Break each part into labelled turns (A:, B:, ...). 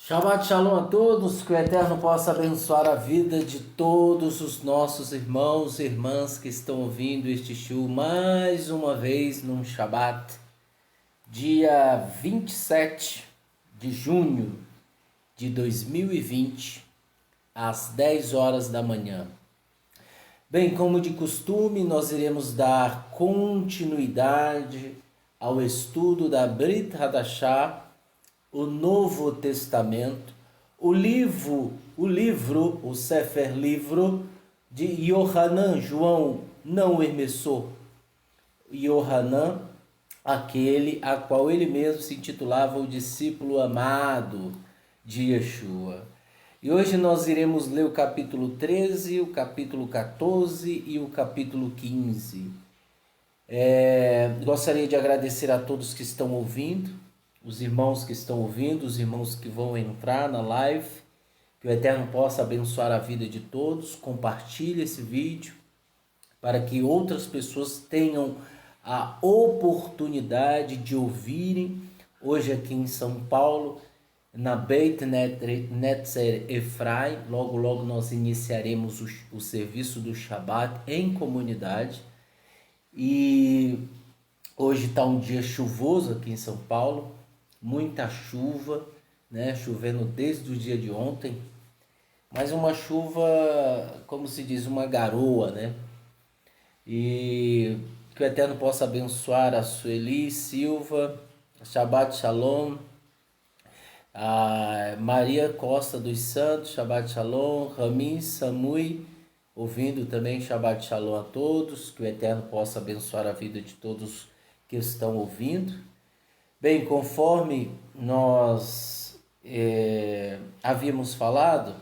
A: Shabbat Shalom a todos, que o Eterno possa abençoar a vida de todos os nossos irmãos e irmãs que estão ouvindo este show mais uma vez num Shabbat, dia 27 de junho de 2020, às 10 horas da manhã. Bem, como de costume, nós iremos dar continuidade ao estudo da Brit Hadashah, o Novo Testamento, o Sefer Livro de Yohanan, João, não o Hermessor, Yohanan, aquele a qual ele mesmo se intitulava o discípulo amado de Yeshua. E hoje nós iremos ler o capítulo 13, o capítulo 14 e o capítulo 15. Gostaria de agradecer a todos que estão ouvindo, os irmãos que estão ouvindo, os irmãos que vão entrar na live, que o Eterno possa abençoar a vida de todos. Compartilhe esse vídeo para que outras pessoas tenham a oportunidade de ouvirem. Hoje aqui em São Paulo, na Beit Netzer Efraim, logo nós iniciaremos o serviço do Shabat em comunidade. E hoje está um dia chuvoso aqui em São Paulo, muita chuva, né? Chovendo desde o dia de ontem, mas uma chuva, como se diz, uma garoa, né? E que o Eterno possa abençoar a Sueli Silva, Shabbat Shalom, a Maria Costa dos Santos, Shabbat Shalom, Ramin Samui, ouvindo também Shabbat Shalom a todos, que o Eterno possa abençoar a vida de todos que estão ouvindo. Bem, conforme nós havíamos falado,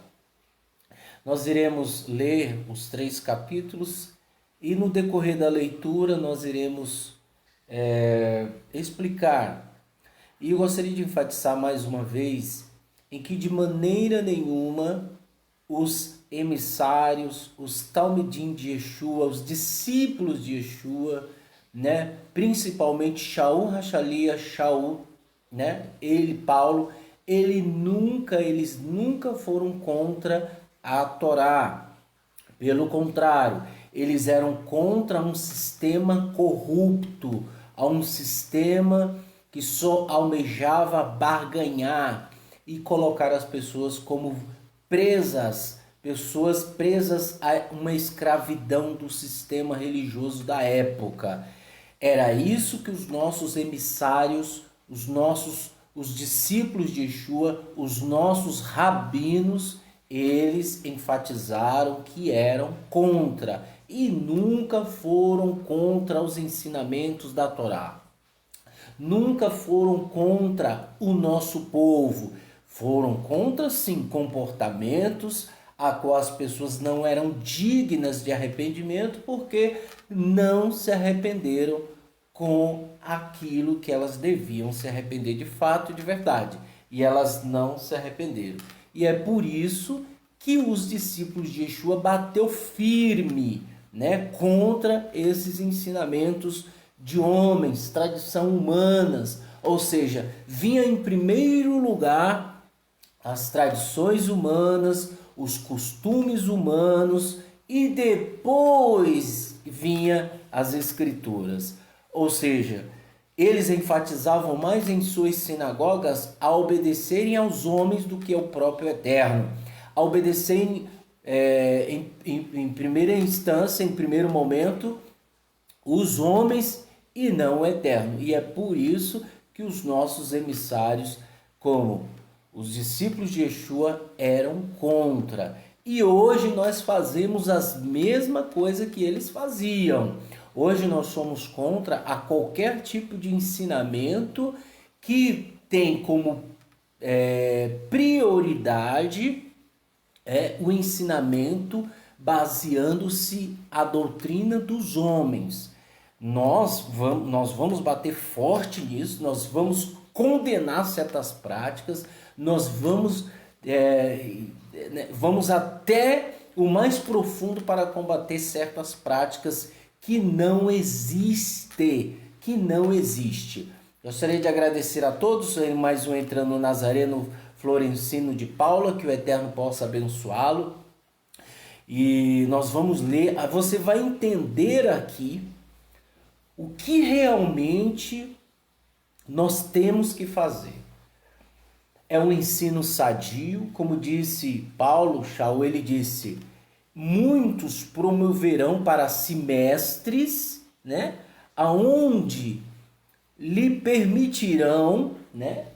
A: nós iremos ler os 3 capítulos e no decorrer da leitura nós iremos explicar. E eu gostaria de enfatizar mais uma vez em que de maneira nenhuma os emissários, os Talmidim de Yeshua, os discípulos de Yeshua, né, principalmente Shaul Hachalia, Shaul, né, Paulo, eles nunca foram contra a Torá. Pelo contrário, eles eram contra um sistema corrupto, a um sistema que só almejava barganhar e colocar as pessoas como pessoas presas a uma escravidão do sistema religioso da época. Era isso que os nossos emissários, os discípulos de Yeshua, os nossos rabinos, eles enfatizaram que eram contra e nunca foram contra os ensinamentos da Torá. Nunca foram contra o nosso povo. Foram contra, sim, comportamentos a qual as pessoas não eram dignas de arrependimento porque não se arrependeram com aquilo que elas deviam se arrepender de fato e de verdade. E elas não se arrependeram. E é por isso que os discípulos de Yeshua bateu firme, né, contra esses ensinamentos de homens, tradição humanas. Ou seja, vinha em primeiro lugar as tradições humanas, os costumes humanos e depois vinha as escrituras. Ou seja, eles enfatizavam mais em suas sinagogas a obedecerem aos homens do que ao próprio Eterno. A obedecerem em primeira instância, em primeiro momento, os homens e não o Eterno. E é por isso que os nossos emissários, como os discípulos de Yeshua, eram contra. E hoje nós fazemos as mesma coisa que eles faziam. Hoje nós somos contra a qualquer tipo de ensinamento que tem como prioridade o ensinamento baseando-se a doutrina dos homens. Nós vamos bater forte nisso, nós vamos condenar certas práticas, nós vamos até o mais profundo para combater certas práticas que não existe. Gostaria de agradecer a todos, mais um entrando no Nazareno Florencino de Paula, que o Eterno possa abençoá-lo. E nós vamos ler, você vai entender aqui o que realmente nós temos que fazer. É um ensino sadio, como disse Paulo, Shaul, ele disse, muitos promoverão para si mestres, né, aonde lhe permitirão, né,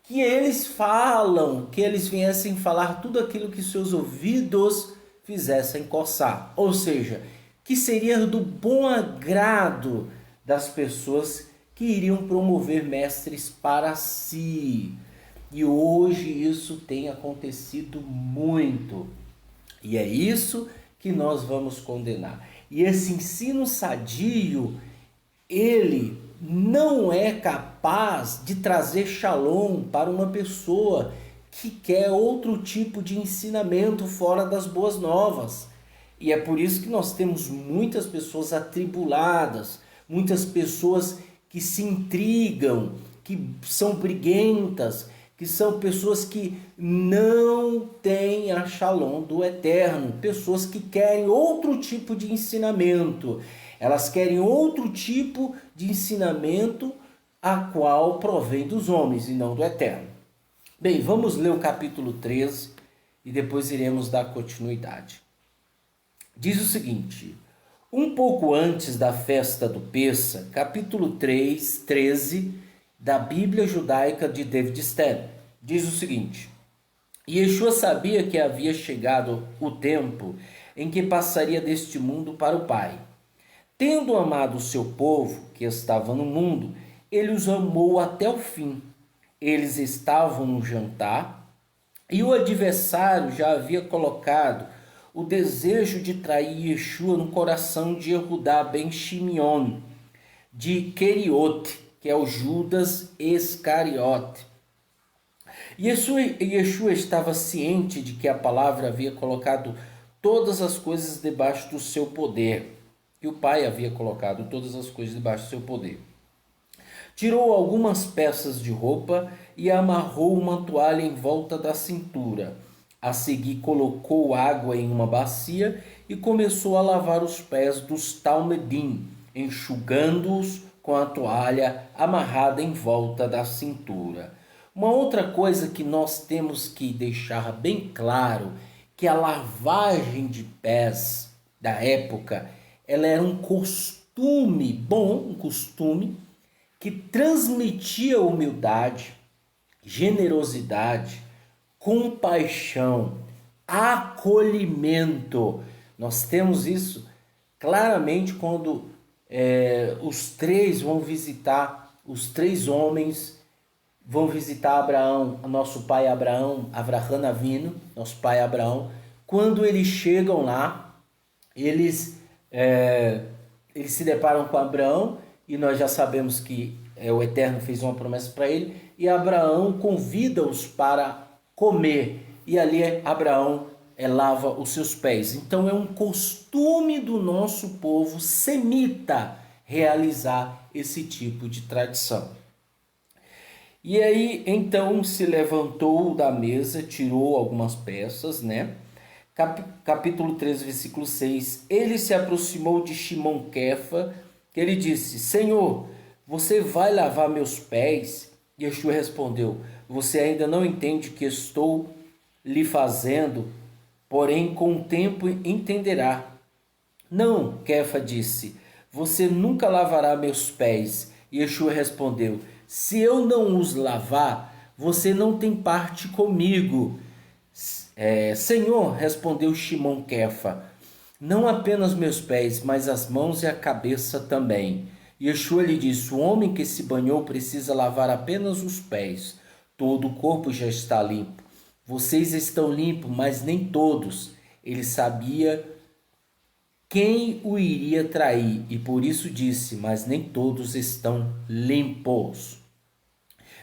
A: que eles viessem falar tudo aquilo que seus ouvidos fizessem coçar. Ou seja, que seria do bom agrado das pessoas que iriam promover mestres para si. E hoje isso tem acontecido muito. E é isso que nós vamos condenar. E esse ensino sadio, ele não é capaz de trazer shalom para uma pessoa que quer outro tipo de ensinamento fora das boas novas. E é por isso que nós temos muitas pessoas atribuladas, muitas pessoas que se intrigam, que são briguentas, que são pessoas que não têm a shalom do Eterno, pessoas que querem outro tipo de ensinamento. Elas querem outro tipo de ensinamento a qual provém dos homens e não do Eterno. Bem, vamos ler o capítulo 13 e depois iremos dar continuidade. Diz o seguinte, um pouco antes da festa do Pêssar, capítulo 13 da Bíblia Judaica de David Stern, diz o seguinte, Yeshua sabia que havia chegado o tempo em que passaria deste mundo para o Pai. Tendo amado o seu povo, que estava no mundo, ele os amou até o fim. Eles estavam no jantar, e o adversário já havia colocado o desejo de trair Yeshua no coração de Yehudá ben Shimeon, de Queriote, que é o Judas Iscariote. Yeshua estava ciente de que a palavra havia colocado todas as coisas debaixo do seu poder, que o Pai havia colocado todas as coisas debaixo do seu poder. Tirou algumas peças de roupa e amarrou uma toalha em volta da cintura. A seguir colocou água em uma bacia e começou a lavar os pés dos talmedim, enxugando-os com a toalha amarrada em volta da cintura. Uma outra coisa que nós temos que deixar bem claro, que a lavagem de pés da época, ela era um costume um costume que transmitia humildade, generosidade, compaixão, acolhimento. Nós temos isso claramente quando os três homens vão visitar Abraão, nosso pai Abraão, Avraham Avinu, nosso pai Abraão. Quando eles chegam lá, eles se deparam com Abraão, e nós já sabemos que o Eterno fez uma promessa para ele, e Abraão convida-os para comer, e ali Abraão lava os seus pés. Então é um costume do nosso povo semita realizar esse tipo de tradição. E aí então se levantou da mesa, tirou algumas peças, né? Capítulo 13, versículo 6. Ele se aproximou de Shimon Kefa, que ele disse, Senhor, você vai lavar meus pés? Yeshua respondeu, você ainda não entende o que estou lhe fazendo, porém com o tempo entenderá. Não, Kefa disse, você nunca lavará meus pés. Yeshua respondeu, se eu não os lavar, você não tem parte comigo. Senhor, respondeu Shimon Kefa, não apenas meus pés, mas as mãos e a cabeça também. Yeshua lhe disse, o homem que se banhou precisa lavar apenas os pés. Todo o corpo já está limpo. Vocês estão limpos, mas nem todos. Ele sabia quem o iria trair e por isso disse, mas nem todos estão limpos.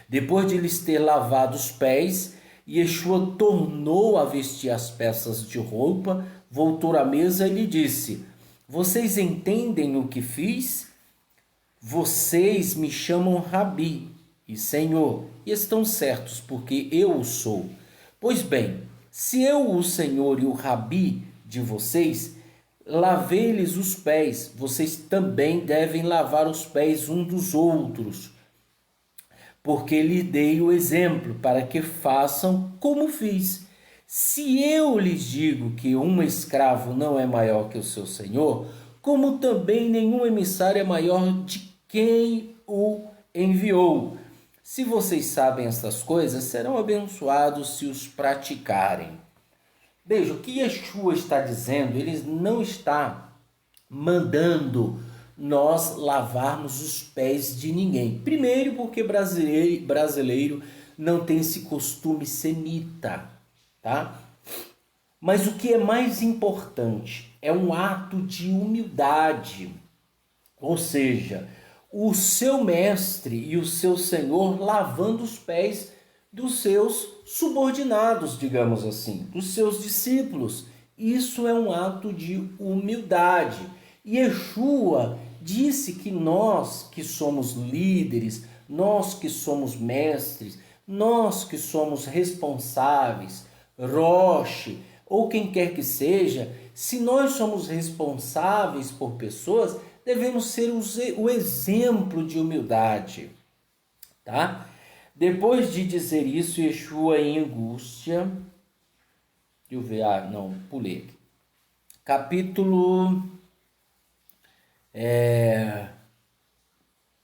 A: Depois de lhes ter lavado os pés, Yeshua tornou a vestir as peças de roupa, voltou à mesa e lhe disse, vocês entendem o que fiz? Vocês me chamam Rabi, e Senhor, e estão certos, porque eu o sou. Pois bem, se eu, o Senhor e o Rabi de vocês, lavei-lhes os pés, vocês também devem lavar os pés um dos outros, porque lhe dei o exemplo, para que façam como fiz. Se eu lhes digo que um escravo não é maior que o seu senhor, como também nenhum emissário é maior de quem o enviou. Se vocês sabem estas coisas, serão abençoados se os praticarem. Veja, o que Yeshua está dizendo, ele não está mandando nós lavarmos os pés de ninguém. Primeiro, porque brasileiro não tem esse costume semita, tá? Mas o que é mais importante é um ato de humildade. Ou seja, o seu mestre e o seu senhor lavando os pés dos seus subordinados, digamos assim, dos seus discípulos. Isso é um ato de humildade. E Yeshua disse que nós que somos líderes, nós que somos mestres, nós que somos responsáveis, Roche, ou quem quer que seja, se nós somos responsáveis por pessoas, devemos ser o exemplo de humildade, tá? Depois de dizer isso, Yeshua em angústia, deixa eu ver, pulei aqui. Capítulo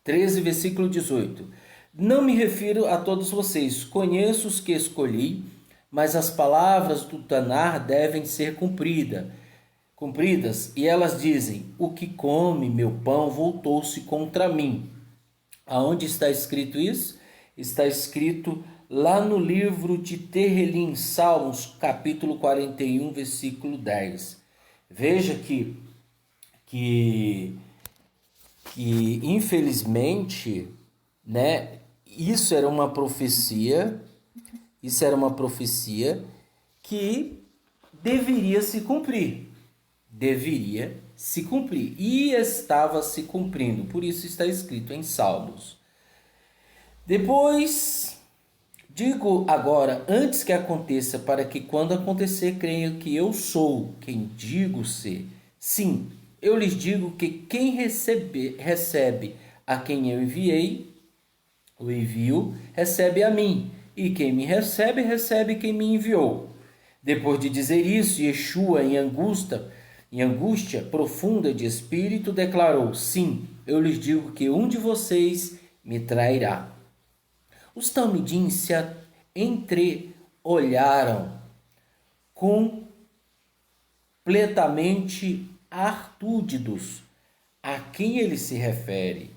A: 13, versículo 18. Não me refiro a todos vocês, conheço os que escolhi, mas as palavras do Tanar devem ser cumpridas, e elas dizem: o que come meu pão voltou-se contra mim. Aonde está escrito isso? Está escrito lá no livro de Terrelim, Salmos, capítulo 41, versículo 10. Veja que infelizmente, né, isso era uma profecia que deveria se cumprir. E estava se cumprindo. Por isso está escrito em Salmos. Depois, digo agora, antes que aconteça, para que quando acontecer, creiam que eu sou quem digo ser. Sim, eu lhes digo que quem recebe a quem eu o envio, recebe a mim. E quem me recebe, recebe quem me enviou. Depois de dizer isso, Yeshua, em angústia profunda de espírito, declarou: sim, eu lhes digo que um de vocês me trairá. Os talmidim se entreolharam completamente artúdidos a quem ele se refere.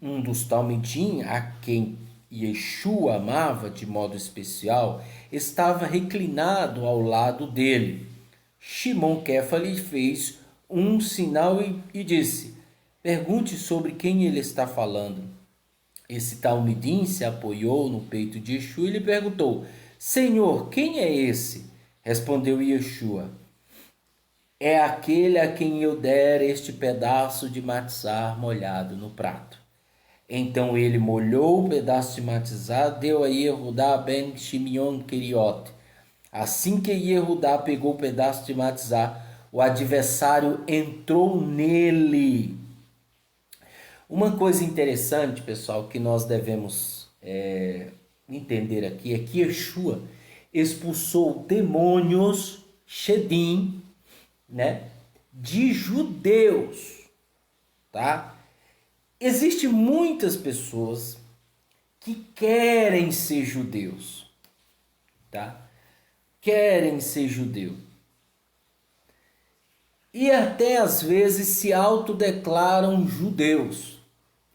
A: Um dos talmidim, a quem Yeshua amava de modo especial, estava reclinado ao lado dele. Shimon Kefa lhe fez um sinal e disse: pergunte sobre quem ele está falando. Esse talmidim se apoiou no peito de Yeshua e lhe perguntou: Senhor, quem é esse? Respondeu Yeshua: é aquele a quem eu der este pedaço de matzá molhado no prato. Então ele molhou o pedaço de matzá, deu a Yehudá ben Shimeon Keriot. Assim que Yehudá pegou o pedaço de matzá, o adversário entrou nele. Uma coisa interessante, pessoal, que nós devemos entender aqui é que Yeshua expulsou demônios, Shedim, né, de judeus, tá? Existem muitas pessoas que querem ser judeus, tá? Querem ser judeu. E até às vezes se autodeclaram judeus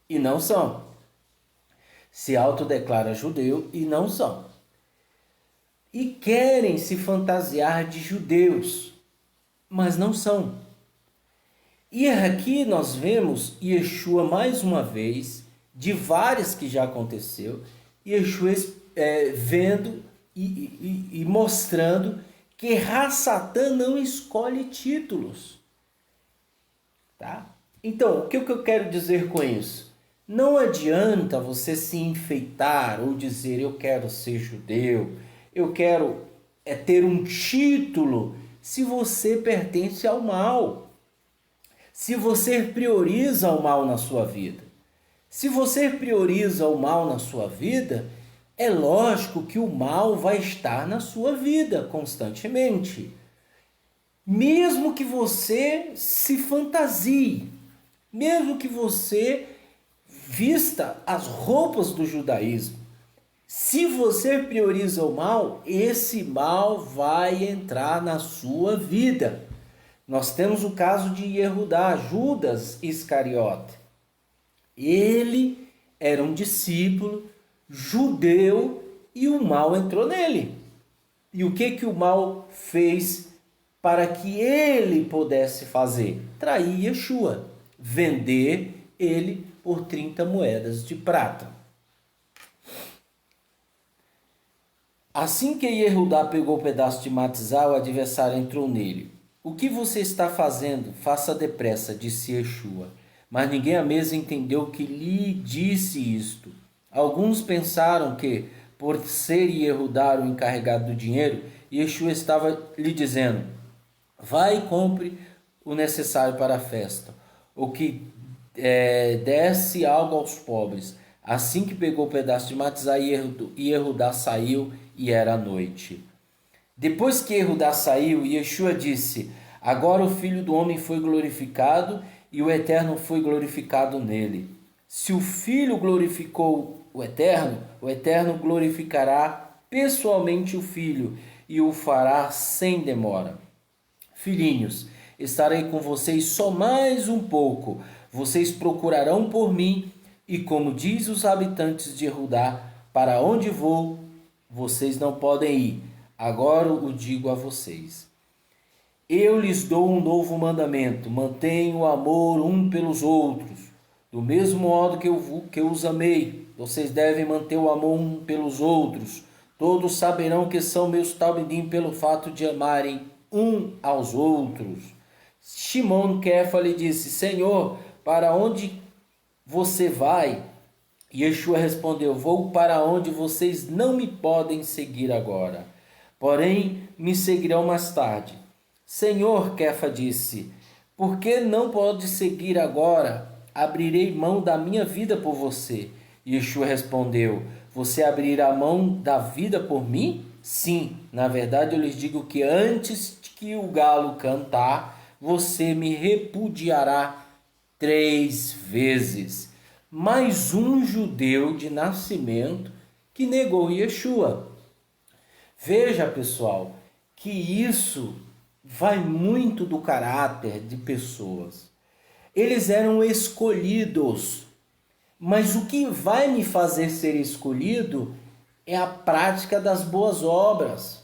A: e não são. Se autodeclaram judeu e não são. E querem se fantasiar de judeus, mas não são. E aqui nós vemos Yeshua mais uma vez, de várias que já aconteceu, Yeshua vendo e mostrando que Ra-Satã não escolhe títulos. Tá? Então, o que eu quero dizer com isso? Não adianta você se enfeitar ou dizer eu quero ser judeu, eu quero ter um título, se você pertence ao mal, se você prioriza o mal na sua vida. Se você prioriza o mal na sua vida, é lógico que o mal vai estar na sua vida constantemente. Mesmo que você se fantasie, mesmo que você vista as roupas do judaísmo, se você prioriza o mal, esse mal vai entrar na sua vida. Nós temos o caso de Yehudá, Judas Iscariote. Ele era um discípulo judeu e o mal entrou nele. E o que o mal fez para que ele pudesse fazer? Trair Yeshua, vender ele por 30 moedas de prata. Assim que Yehudá pegou o pedaço de matizá, o adversário entrou nele. O que você está fazendo? Faça depressa, disse Yeshua. Mas ninguém à mesa entendeu que lhe disse isto. Alguns pensaram que, por ser Yehudá o encarregado do dinheiro, Yeshua estava lhe dizendo: vai e compre o necessário para a festa, o que desse algo aos pobres. Assim que pegou o pedaço de matizá, Yehudá saiu e era noite. Depois que Yehudá saiu, Yeshua disse: agora o Filho do Homem foi glorificado e o Eterno foi glorificado nele. Se o Filho glorificou o Eterno glorificará pessoalmente o Filho e o fará sem demora. Filhinhos, estarei com vocês só mais um pouco. Vocês procurarão por mim e, como diz os habitantes de Judá, para onde vou, vocês não podem ir. Agora o digo a vocês. Eu lhes dou um novo mandamento: mantenham o amor um pelos outros. Do mesmo modo que eu os amei, vocês devem manter o amor um pelos outros. Todos saberão que são meus talmidim pelo fato de amarem um aos outros. Shimon Kefa lhe disse: Senhor, para onde você vai? Yeshua respondeu: vou para onde vocês não me podem seguir agora, porém me seguirão mais tarde. Senhor, Kefa disse, por que não pode seguir agora? Abrirei mão da minha vida por você. Yeshua respondeu: você abrirá mão da vida por mim? Sim, na verdade eu lhes digo que antes que o galo cantar, você me repudiará 3 vezes. Mais um judeu de nascimento que negou Yeshua. Veja, pessoal, que isso vai muito do caráter de pessoas. Eles eram escolhidos, mas o que vai me fazer ser escolhido é a prática das boas obras.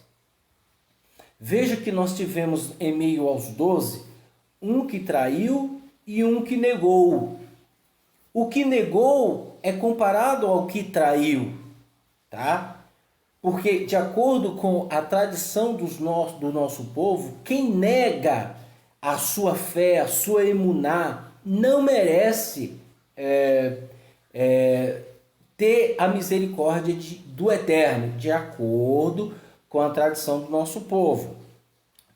A: Veja que nós tivemos em meio aos 12, um que traiu e um que negou. O que negou é comparado ao que traiu, tá? Porque, de acordo com a tradição do nosso povo, quem nega a sua fé, a sua emuná, não merece ter a misericórdia do Eterno, de acordo com a tradição do nosso povo.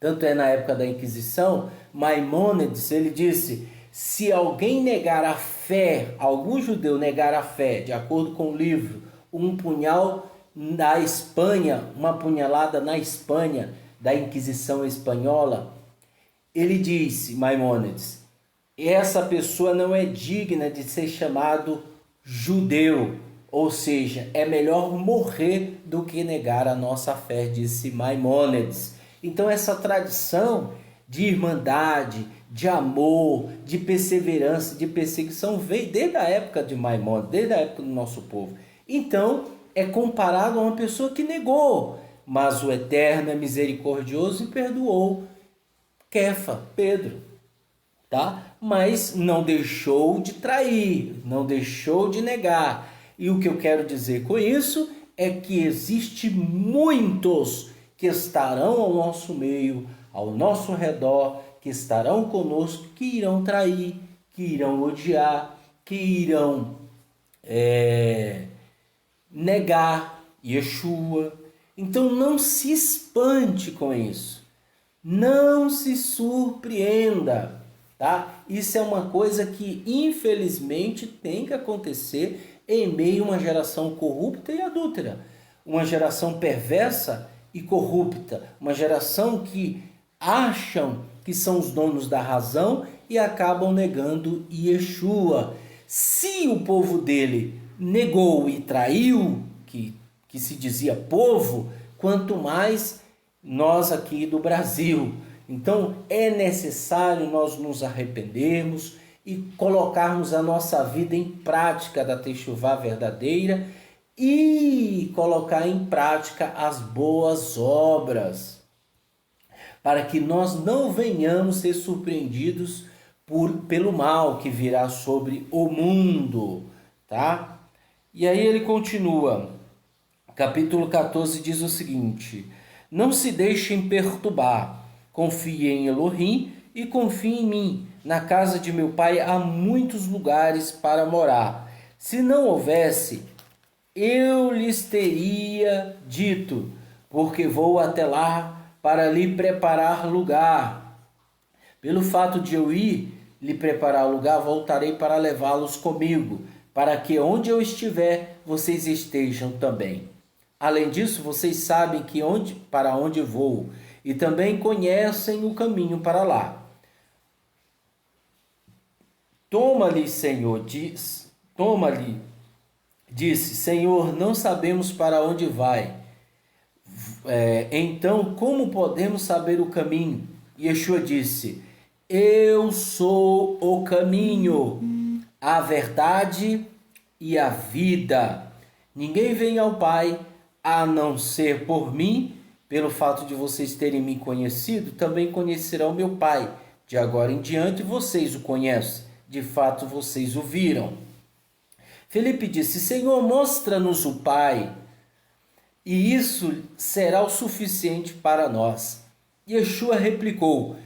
A: Tanto é na época da Inquisição, Maimônides, ele disse: se alguém negar a fé, algum judeu negar a fé, de acordo com o livro, um punhal na Espanha, uma punhalada na Espanha da Inquisição espanhola, ele disse, Maimônides, essa pessoa não é digna de ser chamado judeu, ou seja, é melhor morrer do que negar a nossa fé, disse Maimônides. Então essa tradição de irmandade, de amor, de perseverança, de perseguição veio desde a época de Maimônides, desde a época do nosso povo. Então é comparado a uma pessoa que negou, mas o Eterno é misericordioso e perdoou Kefa, Pedro, tá? Mas não deixou de trair, não deixou de negar. E o que eu quero dizer com isso é que existe muitos que estarão ao nosso meio, ao nosso redor, que estarão conosco, que irão trair, que irão odiar, que irão negar Yeshua. Então não se espante com isso. Não se surpreenda, tá? Isso é uma coisa que infelizmente tem que acontecer em meio a uma geração corrupta e adúltera. Uma geração perversa e corrupta. Uma geração que acham que são os donos da razão e acabam negando Yeshua. Se o povo dele negou e traiu, que se dizia povo, quanto mais nós aqui do Brasil. Então é necessário nós nos arrependermos e colocarmos a nossa vida em prática da Techuvá verdadeira e colocar em prática as boas obras, para que nós não venhamos ser surpreendidos pelo mal que virá sobre o mundo, tá? E aí ele continua, capítulo 14 diz o seguinte: não se deixem perturbar, confiem em Elohim e confiem em mim. Na casa de meu pai há muitos lugares para morar. Se não houvesse, eu lhes teria dito, porque vou até lá para lhe preparar lugar. Pelo fato de eu ir lhe preparar lugar, voltarei para levá-los comigo, para que onde eu estiver, vocês estejam também. Além disso, vocês sabem para onde vou e também conhecem o caminho para lá. Toma-lhe, disse, Senhor, não sabemos para onde vai. Então, como podemos saber o caminho? Yeshua disse, eu sou o caminho, a verdade e a vida. Ninguém vem ao Pai a não ser por mim. Pelo fato de vocês terem me conhecido, também conhecerão meu Pai. De agora em diante vocês o conhecem. De fato vocês o viram. Felipe disse, Senhor, mostra-nos o Pai, e isso será o suficiente para nós. Yeshua replicou,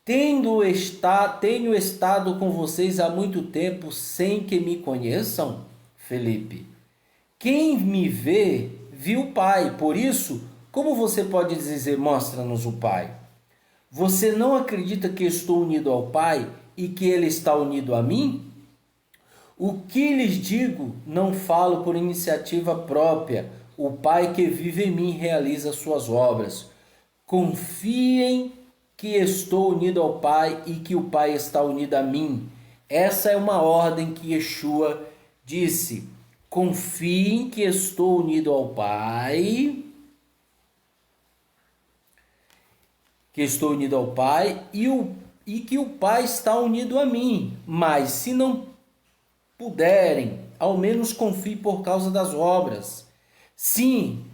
A: tenho estado com vocês há muito tempo sem que me conheçam, Felipe. Quem me vê, viu o Pai. Por isso, como você pode dizer, mostra-nos o Pai? Você não acredita que estou unido ao Pai e que Ele está unido a mim? O que lhes digo, não falo por iniciativa própria. O Pai que vive em mim realiza suas obras. Confiem que estou unido ao Pai e que o Pai está unido a mim. Essa é uma ordem que Yeshua disse. Confiem que estou unido ao Pai, e que o Pai está unido a mim. Mas se não puderem, ao menos confie por causa das obras. Sim,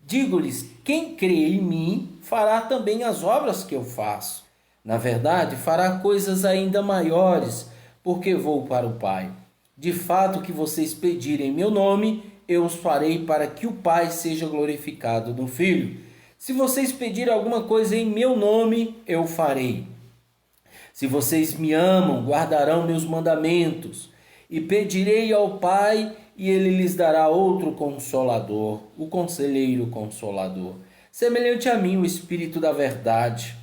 A: digo-lhes, quem crê em mim fará também as obras que eu faço. Na verdade, fará coisas ainda maiores, porque vou para o Pai. De fato, o que vocês pedirem em meu nome, eu os farei para que o Pai seja glorificado no Filho. Se vocês pedirem alguma coisa em meu nome, eu farei. Se vocês me amam, guardarão meus mandamentos. E pedirei ao Pai, e ele lhes dará outro Consolador, o Conselheiro Consolador, semelhante a mim, o Espírito da Verdade,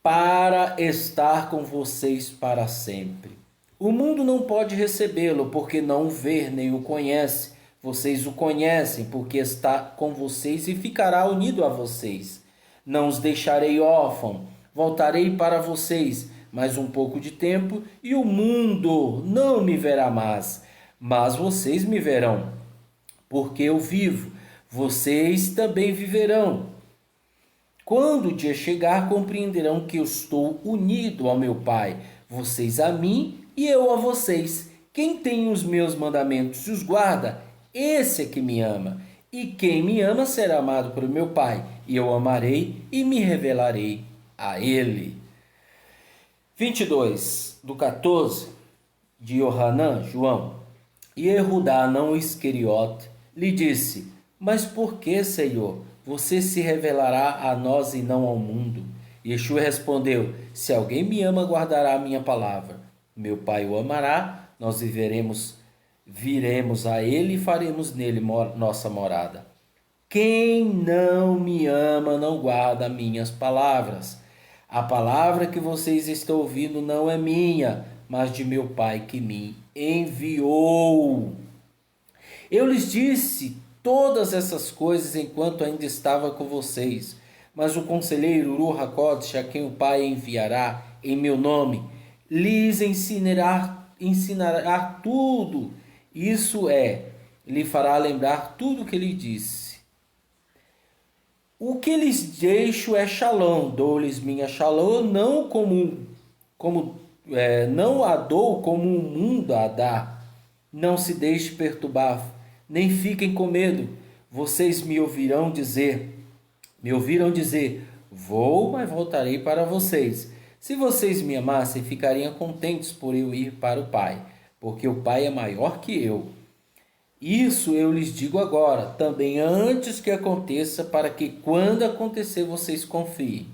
A: para estar com vocês para sempre. O mundo não pode recebê-lo, porque não o vê nem o conhece. Vocês o conhecem, porque está com vocês e ficará unido a vocês. Não os deixarei órfãos, voltarei para vocês. Mais um pouco de tempo e o mundo não me verá mais, mas vocês me verão, porque eu vivo, vocês também viverão. Quando o dia chegar, compreenderão que eu estou unido ao meu Pai, vocês a mim e eu a vocês. Quem tem os meus mandamentos e os guarda, esse é que me ama. E quem me ama será amado por meu Pai, e eu amarei e me revelarei a ele. 22, do 14, de Yohanan, João. E Erudá, não Iscariote, lhe disse, mas por que, Senhor, você se revelará a nós e não ao mundo? Yeshua respondeu, se alguém me ama, guardará a minha palavra. Meu Pai o amará, nós Viremos a ele e faremos nele nossa morada. Quem não me ama não guarda minhas palavras. A palavra que vocês estão ouvindo não é minha, mas de meu Pai que me enviou. Eu lhes disse todas essas coisas enquanto ainda estava com vocês. Mas o conselheiro Ruach HaKodesh, a quem o Pai enviará em meu nome, lhes ensinará tudo. Isso é, lhe fará lembrar tudo o que lhe disse. O que lhes deixo é shalom, dou-lhes minha shalom, não a dou como o mundo a dá. Não se deixe perturbar, nem fiquem com medo. Vocês me ouviram dizer, vou, mas voltarei para vocês. Se vocês me amassem, ficariam contentes por eu ir para o Pai, porque o Pai é maior que eu. Isso eu lhes digo agora, também antes que aconteça, para que quando acontecer vocês confiem.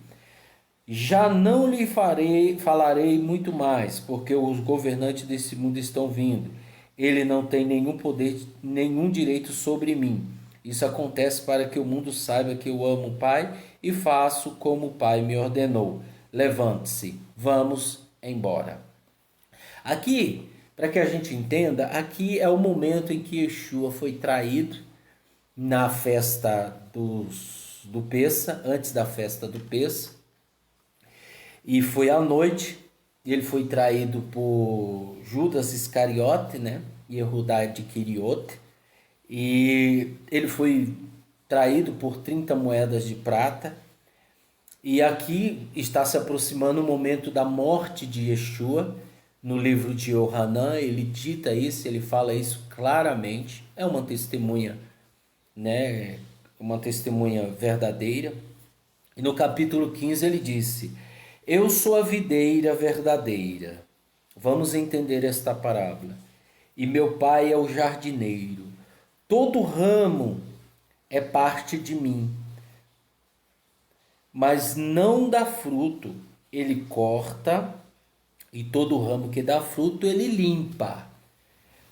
A: Já não lhe falarei muito mais, porque os governantes desse mundo estão vindo. Ele não tem nenhum poder, nenhum direito sobre mim. Isso acontece para que o mundo saiba que eu amo o Pai e faço como o Pai me ordenou. Levante-se, vamos embora. Aqui, para que a gente entenda, aqui é o momento em que Yeshua foi traído na festa do Pessa, antes da festa do Pessa. E foi à noite, ele foi traído por Judas Iscariote, né? Yehudá de Quiriote. E ele foi traído por 30 moedas de prata. E aqui está se aproximando o momento da morte de Yeshua. No livro de Yohanan, ele dita isso, ele fala isso claramente. É uma testemunha, né? Uma testemunha verdadeira. E no capítulo 15 ele disse: eu sou a videira verdadeira. Vamos entender esta parábola. E meu Pai é o jardineiro. Todo ramo é parte de mim, mas não dá fruto. Ele corta, e todo ramo que dá fruto ele limpa,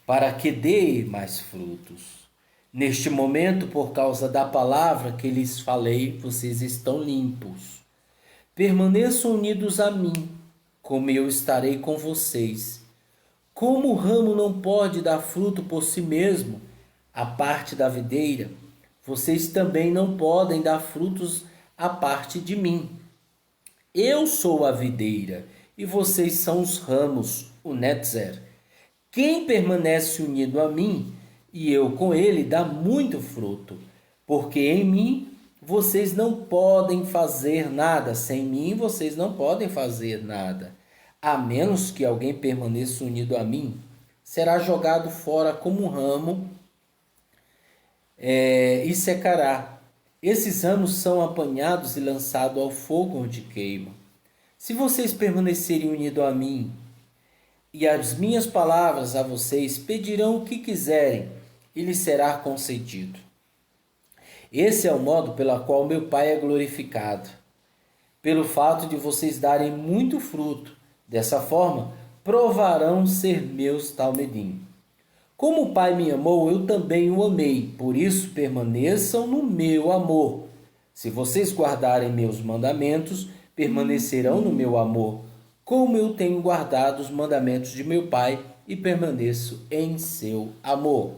A: para que dê mais frutos. Neste momento, por causa da palavra que lhes falei, vocês estão limpos. Permaneçam unidos a mim, como eu estarei com vocês. Como o ramo não pode dar fruto por si mesmo, à parte da videira, vocês também não podem dar frutos à parte de mim. Eu sou a videira e vocês são os ramos, o netzer. Quem permanece unido a mim e eu com ele dá muito fruto, porque em mim vocês não podem fazer nada. Sem mim vocês não podem fazer nada. A menos que alguém permaneça unido a mim, será jogado fora como um ramo e secará. Esses ramos são apanhados e lançados ao fogo onde queimam. Se vocês permanecerem unidos a mim e as minhas palavras a vocês, pedirão o que quiserem e lhes será concedido. Esse é o modo pelo qual meu Pai é glorificado, pelo fato de vocês darem muito fruto. Dessa forma, provarão ser meus talmidim. Como o Pai me amou, eu também o amei. Por isso, permaneçam no meu amor. Se vocês guardarem meus mandamentos, permanecerão no meu amor, como eu tenho guardado os mandamentos de meu Pai e permaneço em seu amor.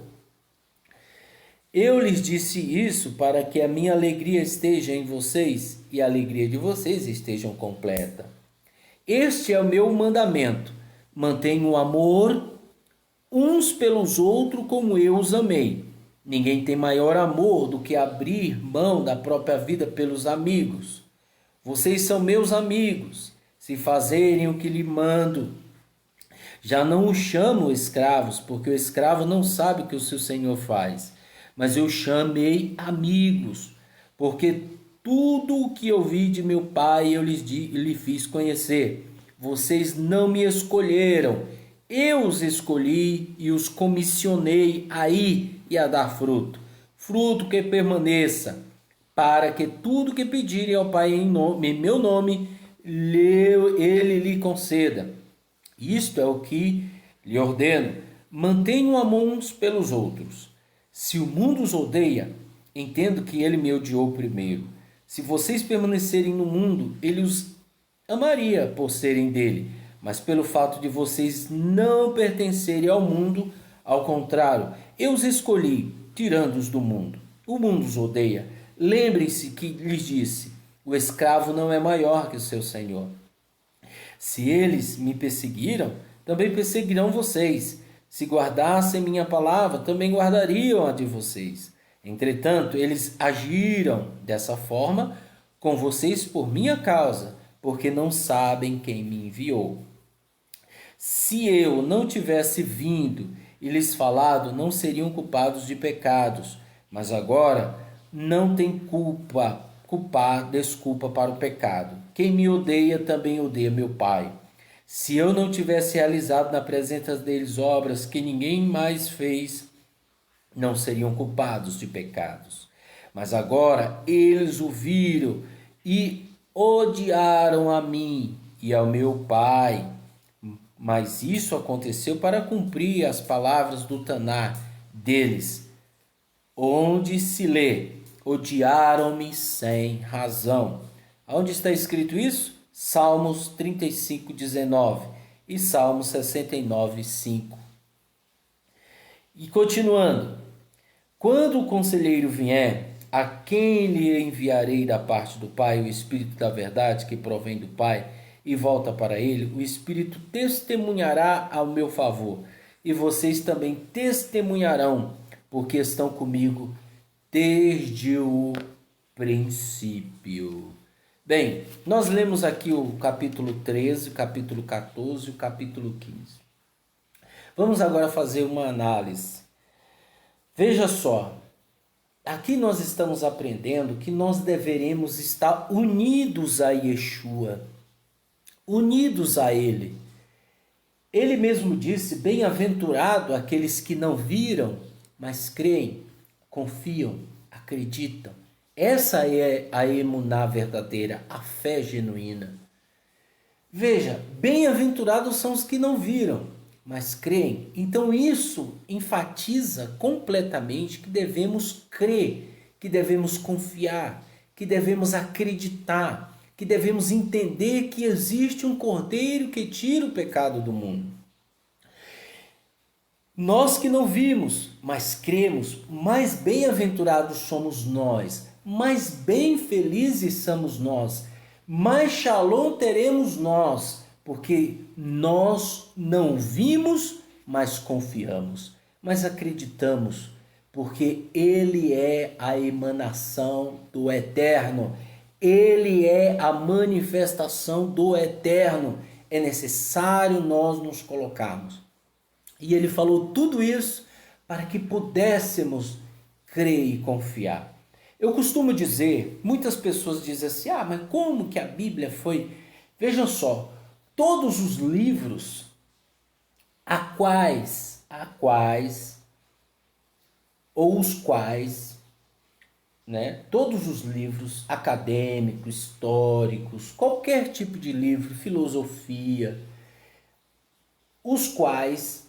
A: Eu lhes disse isso para que a minha alegria esteja em vocês e a alegria de vocês esteja completa. Este é o meu mandamento: mantenham o amor uns pelos outros como eu os amei. Ninguém tem maior amor do que abrir mão da própria vida pelos amigos. Vocês são meus amigos, se fazerem o que lhe mando. Já não os chamo escravos, porque o escravo não sabe o que o seu senhor faz. Mas eu chamei amigos, porque tudo o que ouvi de meu Pai eu lhe fiz conhecer. Vocês não me escolheram, eu os escolhi e os comissionei a ir e a dar fruto, fruto que permaneça, para que tudo que pedirem ao Pai em meu nome, ele lhe conceda. Isto é o que lhe ordeno. mantenham amor uns pelos outros. Se o mundo os odeia, entendo que ele me odiou primeiro. Se vocês permanecerem no mundo, ele os amaria por serem dele. Mas pelo fato de vocês não pertencerem ao mundo, ao contrário, eu os escolhi, tirando-os do mundo. O mundo os odeia. Lembrem-se que lhes disse: o escravo não é maior que o seu senhor. Se eles me perseguiram, também perseguirão vocês. Se guardassem minha palavra, também guardariam a de vocês. Entretanto, eles agiram dessa forma com vocês por minha causa, porque não sabem quem me enviou. Se eu não tivesse vindo e lhes falado, não seriam culpados de pecados, mas agora não tem desculpa para o pecado. Quem me odeia também odeia meu Pai. Se eu não tivesse realizado na presença deles obras que ninguém mais fez, não seriam culpados de pecados. Mas agora eles o viram e odiaram a mim e ao meu Pai. Mas isso aconteceu para cumprir as palavras do Taná deles, onde se lê: odiaram-me sem razão. Onde está escrito isso? Salmos 35, 19 e Salmos 69, 5. E continuando: quando o conselheiro vier, a quem lhe enviarei da parte do Pai o Espírito da verdade que provém do Pai e volta para ele, o Espírito testemunhará ao meu favor, e vocês também testemunharão, porque estão comigo desde o princípio. Bem, nós lemos aqui o capítulo 13, o capítulo 14 e o capítulo 15. Vamos agora fazer uma análise. Veja só, aqui nós estamos aprendendo que nós deveremos estar unidos a Yeshua, unidos a Ele. Ele mesmo disse: bem-aventurado aqueles que não viram, mas creem, confiam, acreditam. Essa é a emuná verdadeira, a fé genuína. Veja, bem-aventurados são os que não viram, mas creem. Então isso enfatiza completamente que devemos crer, que devemos confiar, que devemos acreditar, que devemos entender que existe um Cordeiro que tira o pecado do mundo. Nós que não vimos, mas cremos, mais bem-aventurados somos nós, mais bem felizes somos nós, mais shalom teremos nós, porque nós não vimos, mas confiamos, mas acreditamos, porque Ele é a emanação do Eterno, Ele é a manifestação do Eterno. É necessário nós nos colocarmos. E Ele falou tudo isso para que pudéssemos crer e confiar. Eu costumo dizer, muitas pessoas dizem assim: mas como que a Bíblia foi? Vejam só, todos os livros a quais ou os quais, né, todos os livros acadêmicos, históricos, qualquer tipo de livro, filosofia, os quais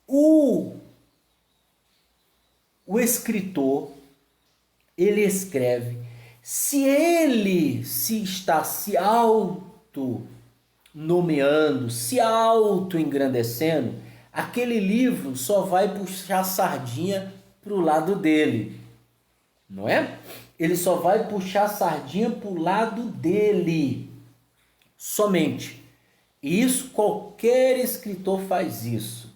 A: o escritor, ele escreve, se ele está se auto-nomeando, se auto-engrandecendo, aquele livro só vai puxar a sardinha para o lado dele, não é? Ele só vai puxar a sardinha para o lado dele, somente. Isso, qualquer escritor faz isso.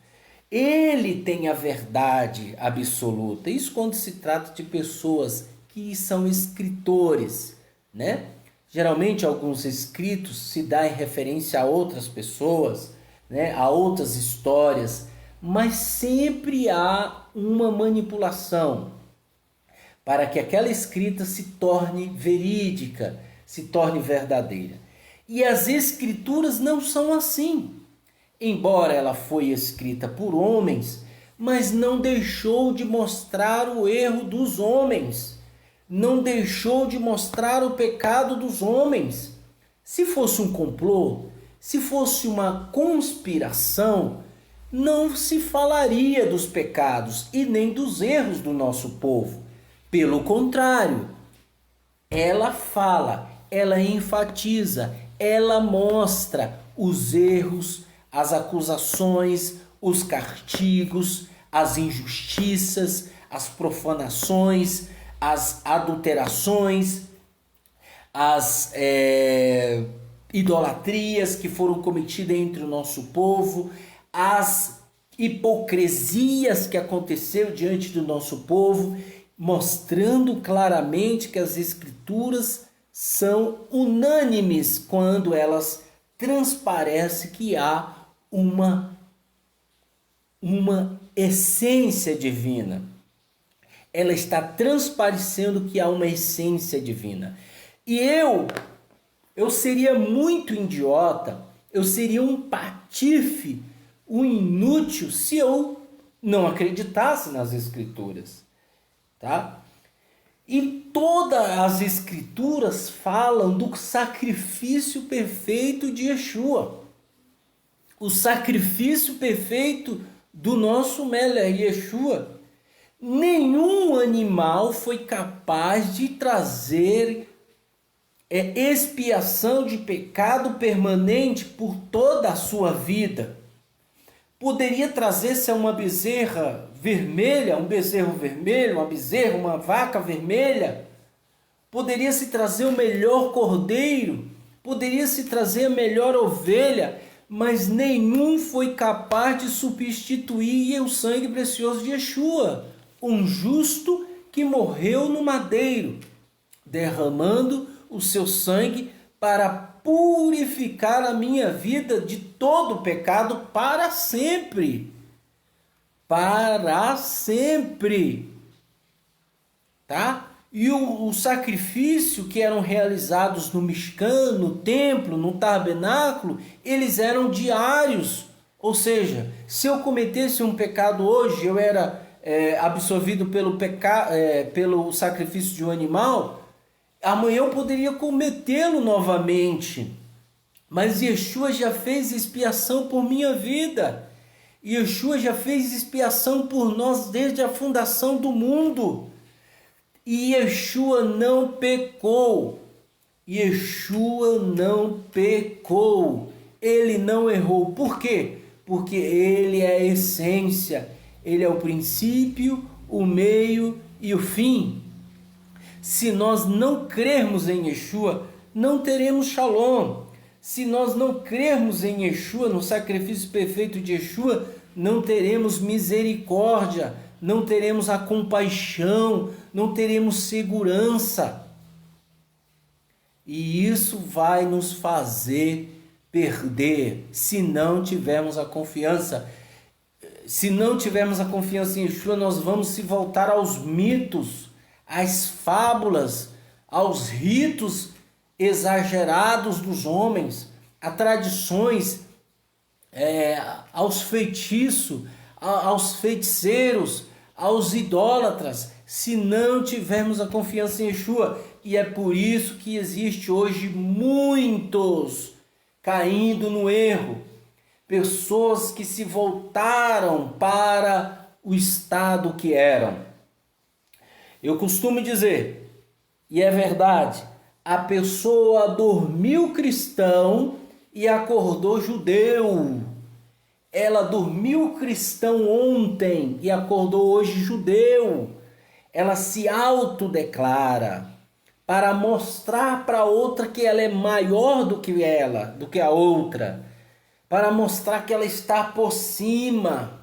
A: Ele tem a verdade absoluta. Isso quando se trata de pessoas que são escritores, né? Geralmente alguns escritos se dá em referência a outras pessoas, né? A outras histórias, mas sempre há uma manipulação para que aquela escrita se torne verídica, se torne verdadeira. E as escrituras não são assim. Embora ela foi escrita por homens, mas não deixou de mostrar o erro dos homens, não deixou de mostrar o pecado dos homens. Se fosse um complô, se fosse uma conspiração, não se falaria dos pecados e nem dos erros do nosso povo. Pelo contrário, ela fala, ela enfatiza, ela mostra os erros, as acusações, os castigos, as injustiças, as profanações, as adulterações, as idolatrias que foram cometidas entre o nosso povo, as hipocrisias que aconteceram diante do nosso povo, mostrando claramente que as Escrituras são unânimes quando elas transparecem que há uma essência divina. Ela está transparecendo que há uma essência divina. E eu seria muito idiota, eu seria um patife, um inútil, se eu não acreditasse nas Escrituras, tá? E todas as Escrituras falam do sacrifício perfeito de Yeshua. O sacrifício perfeito do nosso Melech Yeshua. Nenhum animal foi capaz de trazer expiação de pecado permanente por toda a sua vida. Poderia trazer-se uma bezerra vermelha, um bezerro vermelho, uma bezerra, uma vaca vermelha. Poderia se trazer o melhor cordeiro, poderia se trazer a melhor ovelha, mas nenhum foi capaz de substituir o sangue precioso de Yeshua, um justo que morreu no madeiro, derramando o seu sangue para purificar a minha vida de todo pecado para sempre. Para sempre. Tá? E o sacrifício que eram realizados no Mishkan, no templo, no tabernáculo, eles eram diários. Ou seja, se eu cometesse um pecado hoje, eu era absolvido pelo sacrifício de um animal, amanhã eu poderia cometê-lo novamente. Mas Yeshua já fez expiação por minha vida. Yeshua já fez expiação por nós desde a fundação do mundo. E Yeshua não pecou. Yeshua não pecou. Ele não errou. Por quê? Porque ele é a essência. Ele é o princípio, o meio e o fim. Se nós não crermos em Yeshua, não teremos shalom. Se nós não crermos em Yeshua, no sacrifício perfeito de Yeshua, não teremos misericórdia, não teremos a compaixão, não teremos segurança. E isso vai nos fazer perder se não tivermos a confiança. Se não tivermos a confiança em Yeshua, nós vamos se voltar aos mitos, às fábulas, aos ritos exagerados dos homens, a tradições, aos feitiços, aos feiticeiros, aos idólatras, se não tivermos a confiança em Yeshua. E é por isso que existe hoje muitos caindo no erro, pessoas que se voltaram para o estado que eram. Eu costumo dizer, e é verdade, a pessoa dormiu cristão e acordou judeu. Ela dormiu cristão ontem e acordou hoje judeu. Ela se autodeclara para mostrar para outra que ela é maior do que ela, do que a outra, para mostrar que ela está por cima,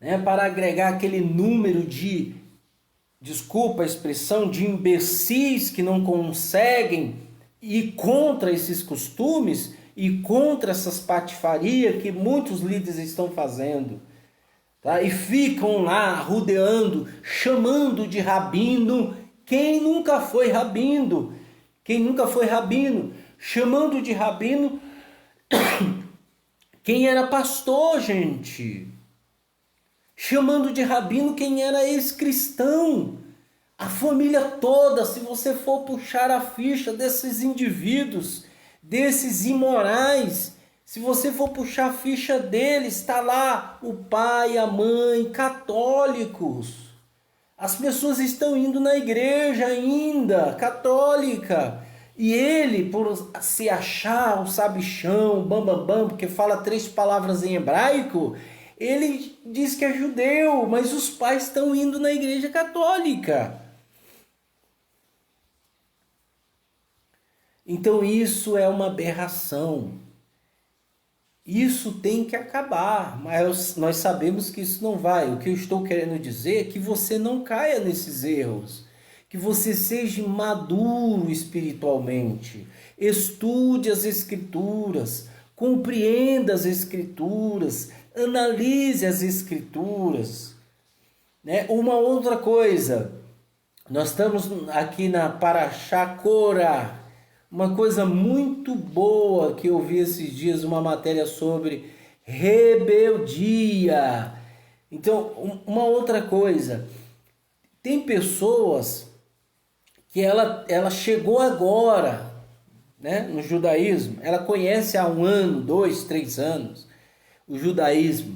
A: né? Para agregar aquele número de, desculpa a expressão, de imbecis que não conseguem ir contra esses costumes e contra essas patifarias que muitos líderes estão fazendo, tá? E ficam lá rodeando, chamando de rabino quem nunca foi rabino, chamando de rabino quem era pastor, gente, chamando de rabino quem era ex-cristão, a família toda. Se você for puxar a ficha desses indivíduos, desses imorais, Se você for puxar a ficha dele, está lá o pai, a mãe, católicos. As pessoas estão indo na igreja ainda, católica. E ele, por se achar o sabichão, bambambam, porque fala 3 palavras em hebraico, ele diz que é judeu, mas os pais estão indo na igreja católica. Então isso é uma aberração. Isso tem que acabar, mas nós sabemos que isso não vai. O que eu estou querendo dizer é que você não caia nesses erros, que você seja maduro espiritualmente, estude as Escrituras, compreenda as Escrituras, analise as Escrituras. Né? Uma outra coisa, nós estamos aqui na Parashá Korah. Uma coisa muito boa que eu vi esses dias, uma matéria sobre rebeldia. Então, uma outra coisa, tem pessoas que ela chegou agora, né, no judaísmo, ela conhece há 1 ano, 2, 3 anos o judaísmo,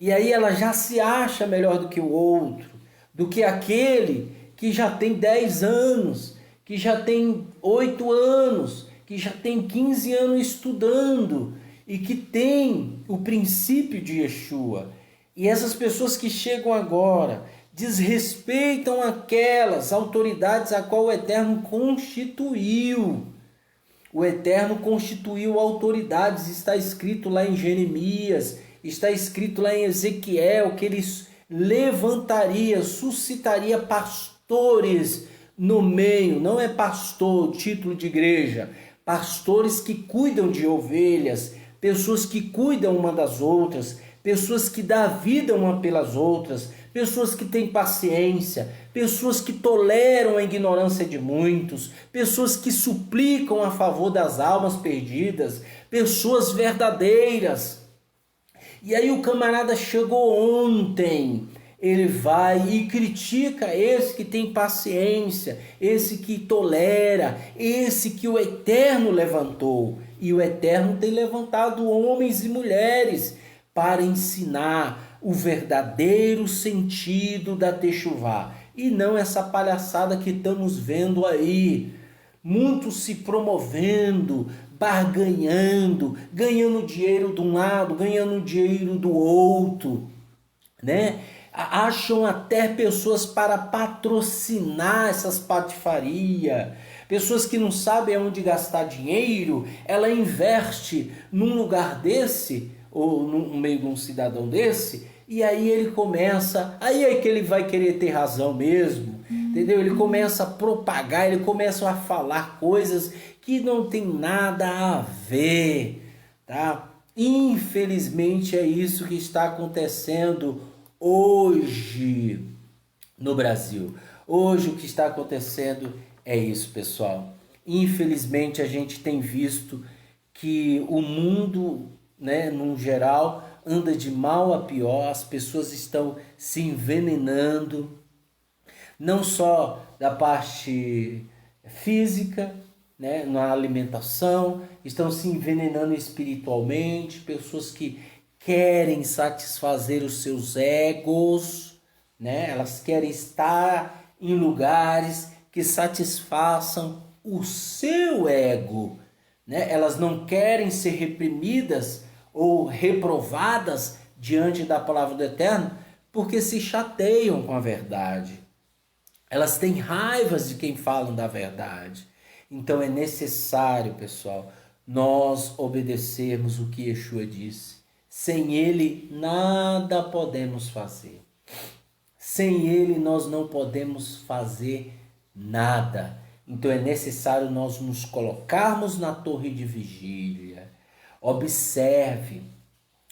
A: e aí ela já se acha melhor do que o outro, do que aquele que já tem 10 anos, que já tem 8 anos, que já tem 15 anos estudando e que tem o princípio de Yeshua. E essas pessoas que chegam agora desrespeitam aquelas autoridades a qual o Eterno constituiu. O Eterno constituiu autoridades, está escrito lá em Jeremias, está escrito lá em Ezequiel, que ele levantaria, suscitaria pastores no meio, não é pastor, título de igreja, pastores que cuidam de ovelhas, pessoas que cuidam uma das outras, pessoas que dão vida uma pelas outras, pessoas que têm paciência, pessoas que toleram a ignorância de muitos, pessoas que suplicam a favor das almas perdidas, pessoas verdadeiras. E aí o camarada chegou ontem, ele vai e critica esse que tem paciência, esse que tolera, esse que o Eterno levantou. E o Eterno tem levantado homens e mulheres para ensinar o verdadeiro sentido da Techuvá. E não essa palhaçada que estamos vendo aí. Muitos se promovendo, barganhando, ganhando dinheiro de um lado, ganhando dinheiro do outro, né? Acham até pessoas para patrocinar essas patifarias. Pessoas que não sabem onde gastar dinheiro, ela investe num lugar desse, ou no meio de um cidadão desse, e aí ele começa, aí é que ele vai querer ter razão mesmo, entendeu? Ele começa a propagar, ele começa a falar coisas que não tem nada a ver, tá? Infelizmente é isso que está acontecendo hoje no Brasil. Hoje o que está acontecendo é isso, pessoal. Infelizmente a gente tem visto que o mundo, né, no geral, anda de mal a pior, as pessoas estão se envenenando, não só da parte física, né, na alimentação, estão se envenenando espiritualmente, pessoas que querem satisfazer os seus egos, né? Elas querem estar em lugares que satisfaçam o seu ego, né? Elas não querem ser reprimidas ou reprovadas diante da palavra do Eterno porque se chateiam com a verdade. Elas têm raivas de quem falam da verdade. Então é necessário, pessoal, nós obedecermos o que Yeshua disse. Sem ele, nada podemos fazer. Sem ele, nós não podemos fazer nada. Então é necessário nós nos colocarmos na torre de vigília. Observe.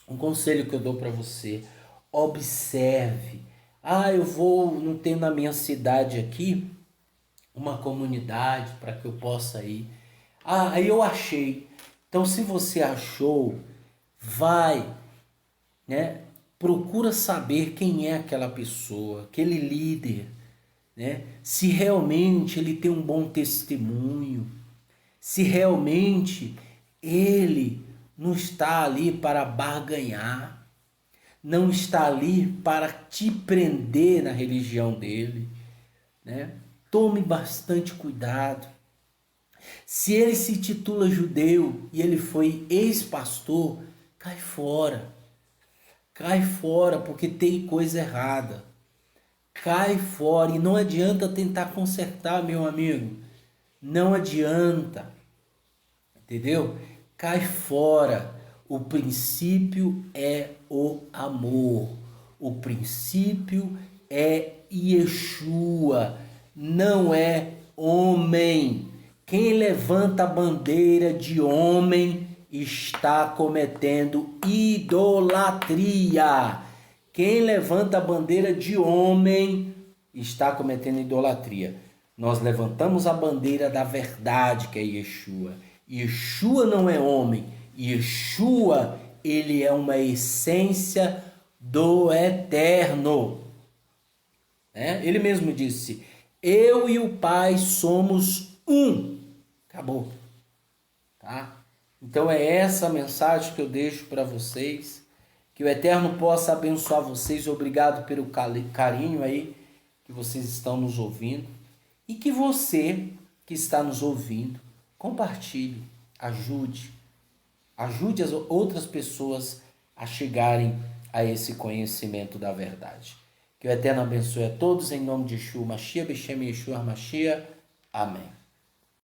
A: Um conselho que eu dou para você. Observe. Não tenho na minha cidade aqui uma comunidade para que eu possa ir. Aí eu achei. Então se você achou, vai, né? Procura saber quem é aquela pessoa, aquele líder, né? Se realmente ele tem um bom testemunho, se realmente ele não está ali para barganhar, não está ali para te prender na religião dele, né? Tome bastante cuidado. Se ele se titula judeu e ele foi ex-pastor, cai fora. Cai fora porque tem coisa errada. Cai fora e não adianta tentar consertar, meu amigo. Não adianta. Entendeu? Cai fora. O princípio é o amor. O princípio é Yeshua, não é homem. Quem levanta a bandeira de homem está cometendo idolatria. Quem levanta a bandeira de homem está cometendo idolatria. Nós levantamos a bandeira da verdade, que é Yeshua. Yeshua não é homem. Yeshua, ele é uma essência do eterno. Ele mesmo disse, eu e o Pai somos um. Acabou. Tá? Então é essa a mensagem que eu deixo para vocês. Que o Eterno possa abençoar vocês. Obrigado pelo carinho aí que vocês estão nos ouvindo. E que você que está nos ouvindo, compartilhe, ajude as outras pessoas a chegarem a esse conhecimento da verdade. Que o Eterno abençoe a todos em nome de Yeshua Mashiach, Beshem Yeshua Mashiach. Amém.